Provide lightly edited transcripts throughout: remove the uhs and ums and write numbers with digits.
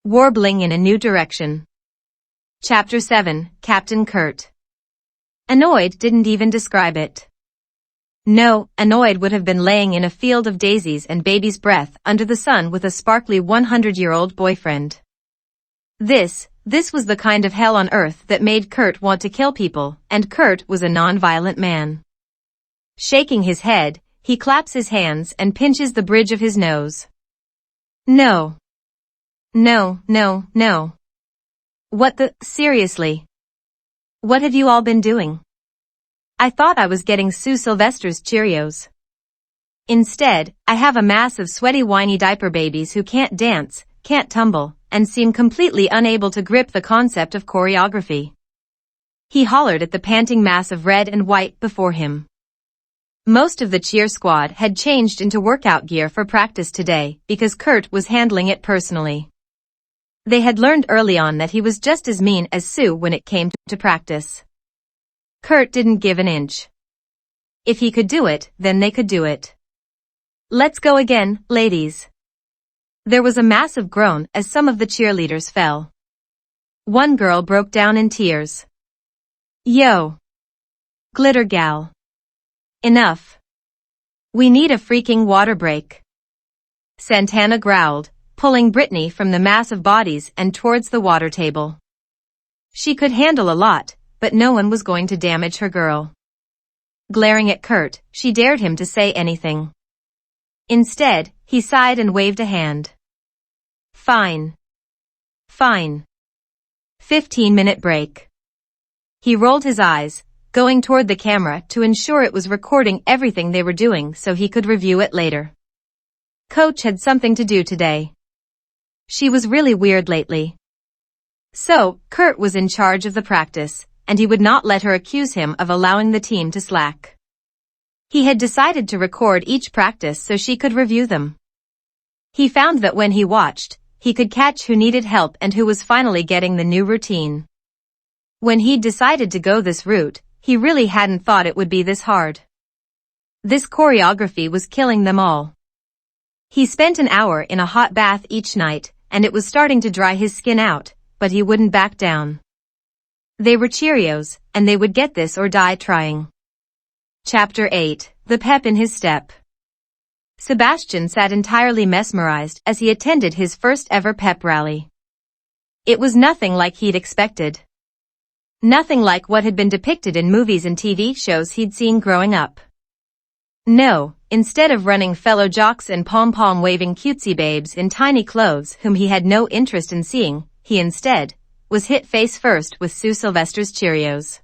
Warbling in a New Direction. Chapter 7, Captain Kurt. Annoyed didn't even describe it. No, annoyed would have been laying in a field of daisies and baby's breath under the sun with a sparkly 100-year-old boyfriend. This was the kind of hell on earth that made Kurt want to kill people, and Kurt was a non-violent man. Shaking his head, he claps his hands and pinches the bridge of his nose. No. No. Seriously? What have you all been doing? I thought I was getting Sue Sylvester's Cheerios. Instead, I have a mass of sweaty whiny diaper babies who can't dance, can't tumble, and seem completely unable to grip the concept of choreography. He hollered at the panting mass of red and white before him. Most of the cheer squad had changed into workout gear for practice today because Kurt was handling it personally. They had learned early on that he was just as mean as Sue when it came to practice. Kurt didn't give an inch. If he could do it, then they could do it. Let's go again, ladies. There was a massive groan as some of the cheerleaders fell. One girl broke down in tears. Yo. Glitter gal. Enough. We need a freaking water break. Santana growled, pulling Brittany from the mass of bodies and towards the water table. She could handle a lot, but no one was going to damage her girl. Glaring at Kurt, she dared him to say anything. Instead, he sighed and waved a hand. Fine. 15-minute break. He rolled his eyes, going toward the camera to ensure it was recording everything they were doing so he could review it later. Coach had something to do today. She was really weird lately. So, Kurt was in charge of the practice, and he would not let her accuse him of allowing the team to slack. He had decided to record each practice so she could review them. He found that when he watched, he could catch who needed help and who was finally getting the new routine. When he'd decided to go this route, he really hadn't thought it would be this hard. This choreography was killing them all. He spent an hour in a hot bath each night, and it was starting to dry his skin out, but he wouldn't back down. They were Cheerios, and they would get this or die trying. Chapter 8, The Pep in His Step. Sebastian sat entirely mesmerized as he attended his first ever pep rally. It was nothing like he'd expected. Nothing like what had been depicted in movies and TV shows he'd seen growing up. No, instead of running fellow jocks and pom-pom waving cutesy babes in tiny clothes whom he had no interest in seeing, he instead was hit face first with Sue Sylvester's Cheerios.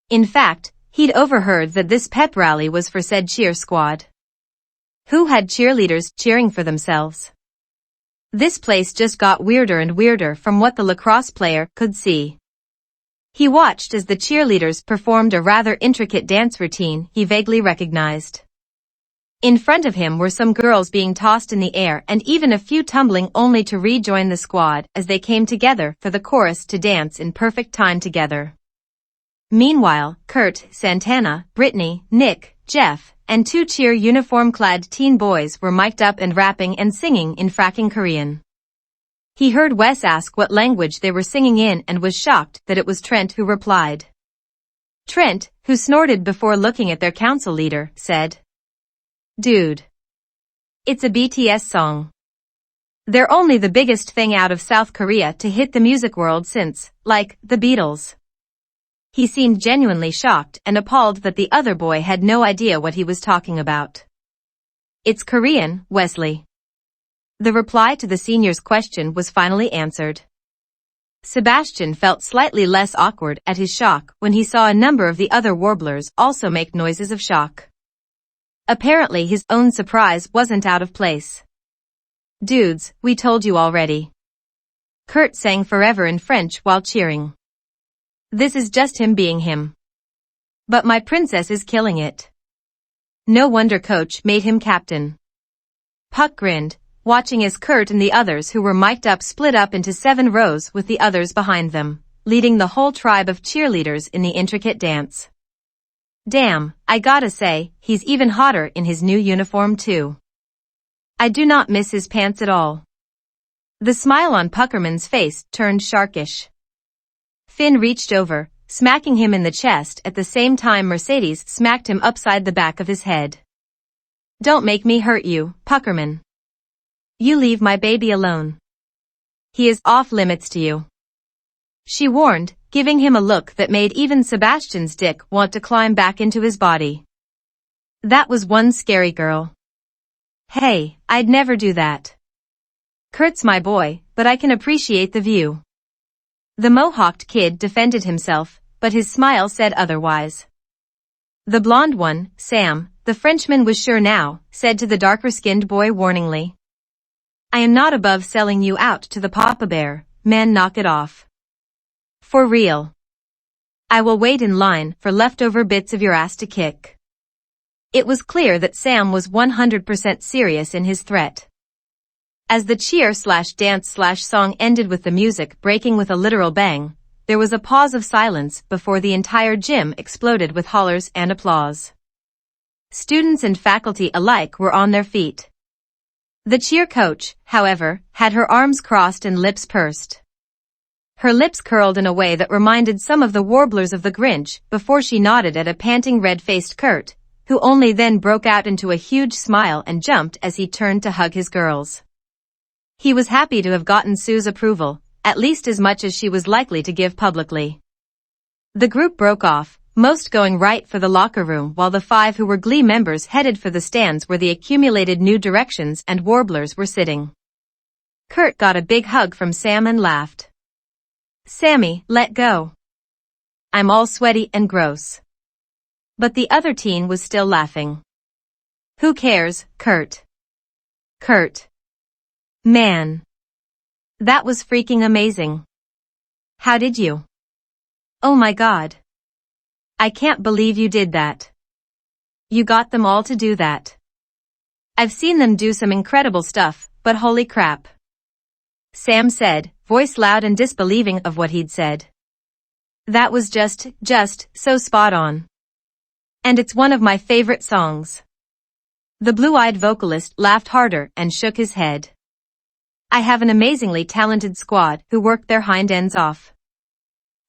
In fact, he'd overheard that this pep rally was for said cheer squad. Who had cheerleaders cheering for themselves? This place just got weirder and weirder from what the lacrosse player could see. He watched as the cheerleaders performed a rather intricate dance routine he vaguely recognized. In front of him were some girls being tossed in the air and even a few tumbling only to rejoin the squad as they came together for the chorus to dance in perfect time together. Meanwhile, Kurt, Santana, Brittany, Nick, Jeff, and two cheer uniform-clad teen boys were mic'd up and rapping and singing in fracking Korean. He heard Wes ask what language they were singing in and was shocked that it was Trent who replied. Trent, who snorted before looking at their council leader, said, "Dude. It's a BTS song. They're only the biggest thing out of South Korea to hit the music world since, like, the Beatles." He seemed genuinely shocked and appalled that the other boy had no idea what he was talking about. "It's Korean, Wesley." The reply to the senior's question was finally answered. Sebastian felt slightly less awkward at his shock when he saw a number of the other warblers also make noises of shock. Apparently his own surprise wasn't out of place. "Dudes, we told you already." Kurt sang forever in French while cheering. "This is just him being him. But my princess is killing it. No wonder coach made him captain." Puck grinned, watching as Kurt and the others who were mic'd up split up into 7 rows with the others behind them, leading the whole tribe of cheerleaders in the intricate dance. Damn, I gotta say, he's even hotter in his new uniform too. I do not miss his pants at all. The smile on Puckerman's face turned sharkish. Finn reached over, smacking him in the chest at the same time Mercedes smacked him upside the back of his head. Don't make me hurt you, Puckerman. You leave my baby alone. He is off limits to you. She warned, giving him a look that made even Sebastian's dick want to climb back into his body. That was one scary girl. Hey, I'd never do that. Kurt's my boy, but I can appreciate the view. The mohawked kid defended himself, but his smile said otherwise. The blonde one, Sam, the Frenchman was sure now, said to the darker-skinned boy warningly. I am not above selling you out to the Papa Bear, man, knock it off. For real. I will wait in line for leftover bits of your ass to kick. It was clear that Sam was 100% serious in his threat. As the cheer/dance/song ended with the music breaking with a literal bang, there was a pause of silence before the entire gym exploded with hollers and applause. Students and faculty alike were on their feet. The cheer coach, however, had her arms crossed and lips pursed. Her lips curled in a way that reminded some of the warblers of the Grinch before she nodded at a panting red-faced Kurt, who only then broke out into a huge smile and jumped as he turned to hug his girls. He was happy to have gotten Sue's approval, at least as much as she was likely to give publicly. The group broke off, most going right for the locker room while the 5 who were Glee members headed for the stands where the accumulated new directions and warblers were sitting. Kurt got a big hug from Sam and laughed. Sammy, let go. I'm all sweaty and gross. But the other teen was still laughing. Who cares, Kurt? Kurt. Man. That was freaking amazing. How did you? Oh my God. I can't believe you did that. You got them all to do that. I've seen them do some incredible stuff, but holy crap. Sam said, voice loud and disbelieving of what he'd said. That was just so spot on. And it's one of my favorite songs. The blue-eyed vocalist laughed harder and shook his head. I have an amazingly talented squad who worked their hind ends off.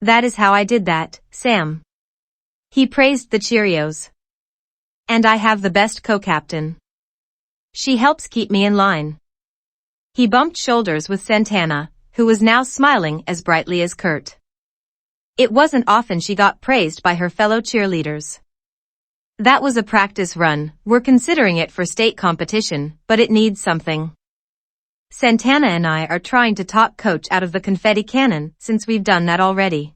That is how I did that, Sam. He praised the Cheerios. And I have the best co-captain. She helps keep me in line. He bumped shoulders with Santana, who was now smiling as brightly as Kurt. It wasn't often she got praised by her fellow cheerleaders. That was a practice run, we're considering it for state competition, but it needs something. Santana and I are trying to talk Coach out of the confetti cannon since we've done that already.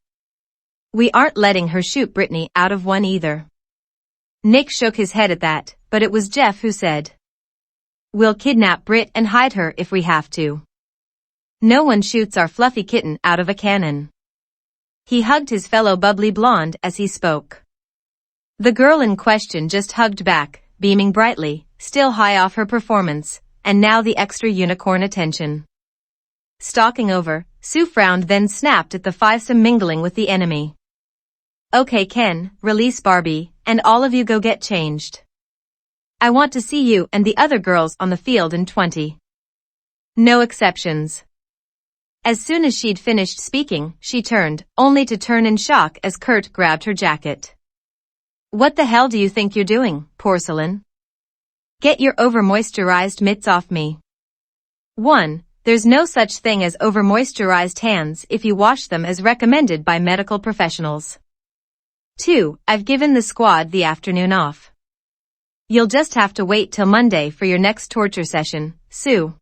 We aren't letting her shoot Brittany out of one either. Nick shook his head at that, but it was Jeff who said, we'll kidnap Britt and hide her if we have to. No one shoots our fluffy kitten out of a cannon. He hugged his fellow bubbly blonde as he spoke. The girl in question just hugged back, beaming brightly, still high off her performance, and now the extra unicorn attention. Stalking over, Sue frowned then snapped at the 5-some mingling with the enemy. Okay Ken, release Barbie, and all of you go get changed. I want to see you and the other girls on the field in 20. No exceptions. As soon as she'd finished speaking, she turned, only to turn in shock as Kurt grabbed her jacket. What the hell do you think you're doing, porcelain? Get your over-moisturized mitts off me. 1. There's no such thing as over-moisturized hands if you wash them as recommended by medical professionals. 2. I've given the squad the afternoon off. You'll just have to wait till Monday for your next torture session, Sue.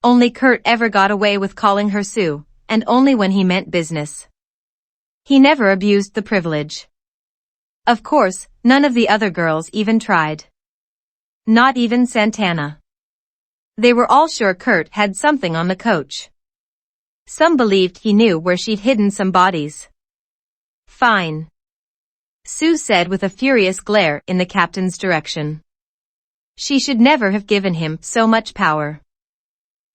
Only Kurt ever got away with calling her Sue, and only when he meant business. He never abused the privilege. Of course, none of the other girls even tried. Not even Santana. They were all sure Kurt had something on the coach. Some believed he knew where she'd hidden some bodies. Fine. Sue said with a furious glare in the captain's direction. She should never have given him so much power.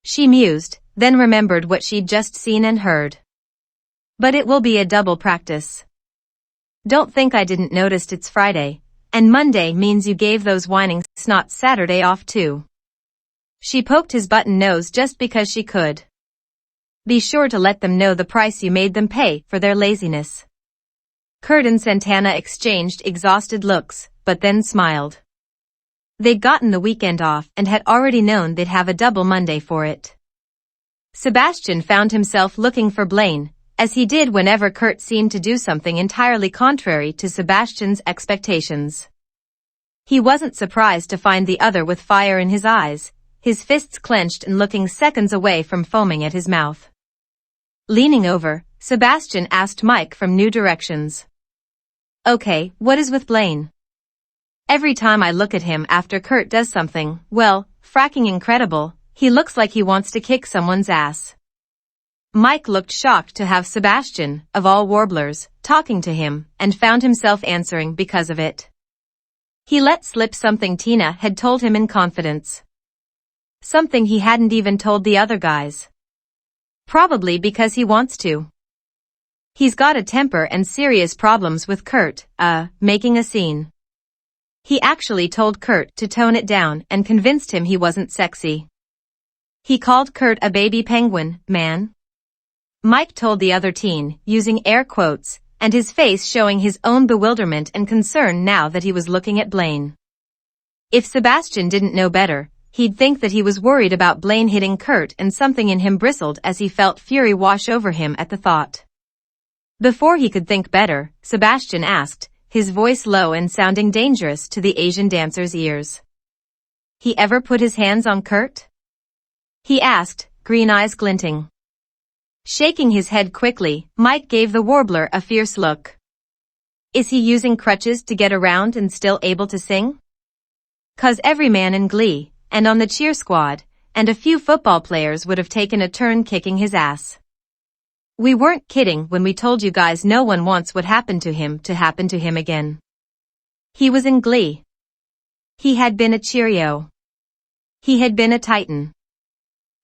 She mused, then remembered what she'd just seen and heard. But it will be a double practice. Don't think I didn't notice it's Friday, and Monday means you gave those whining snots Saturday off too. She poked his button nose just because she could. Be sure to let them know the price you made them pay for their laziness. Kurt and Santana exchanged exhausted looks, but then smiled. They'd gotten the weekend off and had already known they'd have a double Monday for it. Sebastian found himself looking for Blaine, as he did whenever Kurt seemed to do something entirely contrary to Sebastian's expectations. He wasn't surprised to find the other with fire in his eyes, his fists clenched and looking seconds away from foaming at his mouth. Leaning over, Sebastian asked Mike from New Directions. Okay, what is with Blaine? Every time I look at him after Kurt does something, well, fracking incredible, he looks like he wants to kick someone's ass. Mike looked shocked to have Sebastian, of all warblers, talking to him, and found himself answering because of it. He let slip something Tina had told him in confidence. Something he hadn't even told the other guys. Probably because he wants to. He's got a temper and serious problems with Kurt, making a scene. He actually told Kurt to tone it down and convinced him he wasn't sexy. He called Kurt a baby penguin, man. Mike told the other teen, using air quotes, and his face showing his own bewilderment and concern now that he was looking at Blaine. If Sebastian didn't know better, he'd think that he was worried about Blaine hitting Kurt, and something in him bristled as he felt fury wash over him at the thought. Before he could think better, Sebastian asked, his voice low and sounding dangerous to the Asian dancer's ears. He ever put his hands on Kurt? He asked, green eyes glinting. Shaking his head quickly, Mike gave the warbler a fierce look. Is he using crutches to get around and still able to sing? 'Cause every man in Glee, and on the cheer squad, and a few football players would have taken a turn kicking his ass. We weren't kidding when we told you guys no one wants what happened to him again. He was in Glee. He had been a Cheerio. He had been a Titan.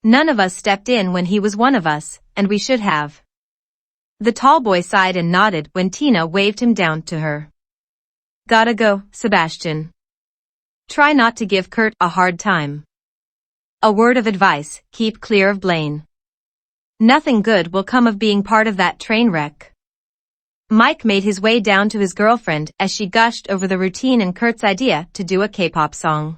None of us stepped in when he was one of us, and we should have. The tall boy sighed and nodded when Tina waved him down to her. Gotta go, Sebastian. Try not to give Kurt a hard time. A word of advice, keep clear of Blaine. Nothing good will come of being part of that train wreck. Mike made his way down to his girlfriend as she gushed over the routine and Kurt's idea to do a K-pop song.